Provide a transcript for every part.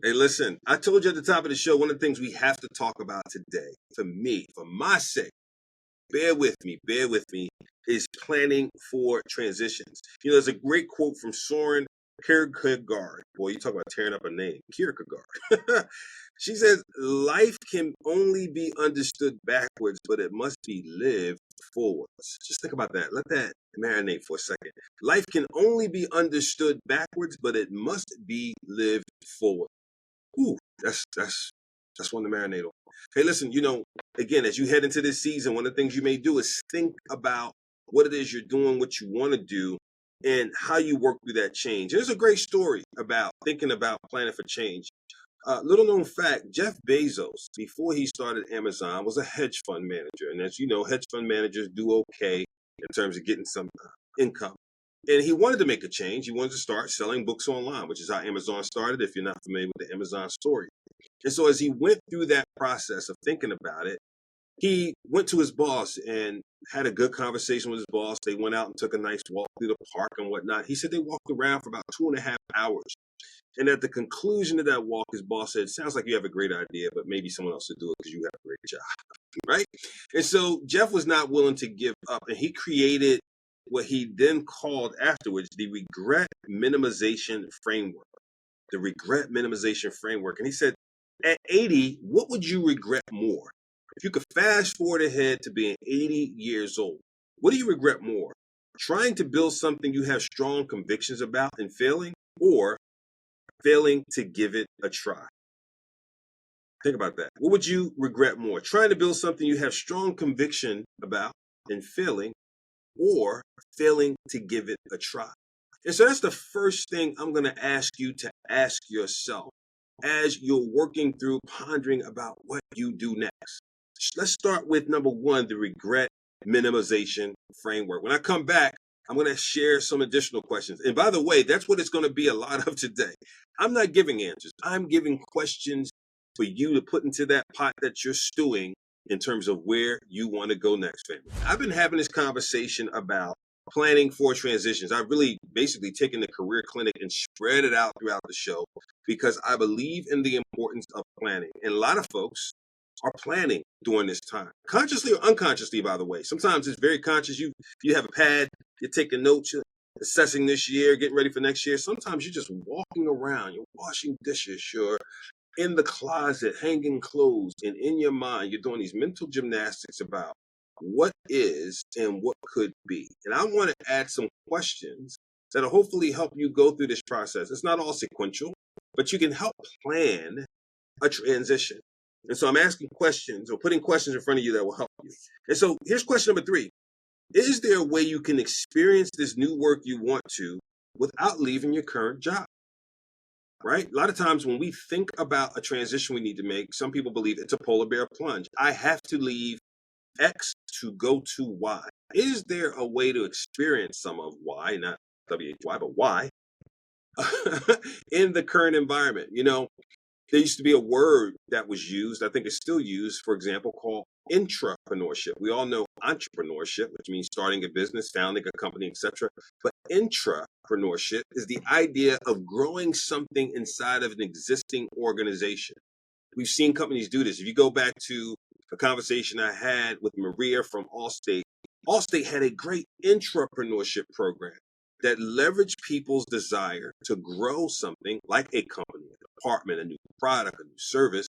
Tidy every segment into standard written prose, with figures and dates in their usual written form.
Hey, listen, I told you at the top of the show, one of the things we have to talk about today, for me, for my sake, bear with me, is planning for transitions. There's a great quote from Soren Kierkegaard. Boy, you talk about tearing up a name, Kierkegaard. She says, life can only be understood backwards, but it must be lived forwards. Just think about that. Let that marinate for a second. Life can only be understood backwards, but it must be lived forward. Ooh, that's one to marinate on. Hey, listen, again, as you head into this season, one of the things you may do is think about what it is you're doing, what you want to do, and how you work through that change. There's a great story about thinking about planning for change. Little known fact, Jeff Bezos, before he started Amazon, was a hedge fund manager. And as you know, hedge fund managers do okay in terms of getting some income. And he wanted to make a change. He wanted to start selling books online, which is how Amazon started, if you're not familiar with the Amazon story. And so as he went through that process of thinking about it, he went to his boss and had a good conversation with his boss. They went out and took a nice walk through the park and whatnot. He said they walked around for about 2.5 hours. And at the conclusion of that walk, his boss said, sounds like you have a great idea, but maybe someone else should do it because you have a great job, right? And so Jeff was not willing to give up, and he created what he then called afterwards the regret minimization framework. The regret minimization framework. And he said, at 80, what would you regret more? If you could fast forward ahead to being 80 years old, what do you regret more? Trying to build something you have strong convictions about and failing, or failing to give it a try? Think about that. What would you regret more? Trying to build something you have strong conviction about and failing, or failing to give it a try? And so that's the first thing I'm going to ask you to ask yourself as you're working through pondering about what you do next. Let's start with number one, the regret minimization framework. When I come back, I'm going to share some additional questions. And by the way, that's what it's going to be a lot of today. I'm not giving answers. I'm giving questions for you to put into that pot that you're stewing in terms of where you want to go next, family. I've been having this conversation about planning for transitions. I've really basically taken the career clinic and spread it out throughout the show because I believe in the importance of planning. And a lot of folks are planning during this time, consciously or unconsciously, by the way. Sometimes it's very conscious. You have a pad, you're taking notes, you're assessing this year, getting ready for next year. Sometimes you're just walking around, you're washing dishes, you're in the closet, hanging clothes, and in your mind, you're doing these mental gymnastics about what is and what could be. And I want to add some questions that'll hopefully help you go through this process. It's not all sequential, but you can help plan a transition. And so I'm asking questions or putting questions in front of you that will help you. And so here's question number 3. Is there a way you can experience this new work you want to without leaving your current job? Right? A lot of times when we think about a transition we need to make, some people believe it's a polar bear plunge. I have to leave X to go to Y. Is there a way to experience some of Y, not WHY, but Y, in the current environment? There used to be a word that was used, I think it's still used, for example, called intrapreneurship. We all know entrepreneurship, which means starting a business, founding a company, etc. But intrapreneurship is the idea of growing something inside of an existing organization. We've seen companies do this. If you go back to a conversation I had with Maria from Allstate, Allstate had a great intrapreneurship program that leveraged people's desire to grow something like a company, a department, a new product, a new service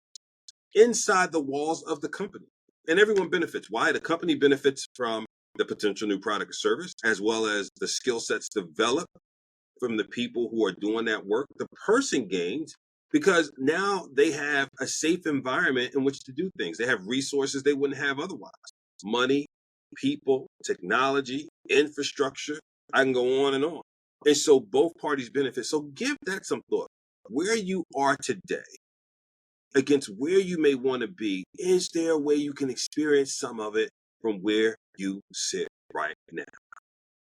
inside the walls of the company. And everyone benefits. Why? The company benefits from the potential new product or service, as well as the skill sets developed from the people who are doing that work. The person gains because now they have a safe environment in which to do things. They have resources they wouldn't have otherwise. Money, people, technology, infrastructure. I can go on and on. And so both parties benefit. So give that some thought. Where you are today against where you may want to be, is there a way you can experience some of it from where you sit right now?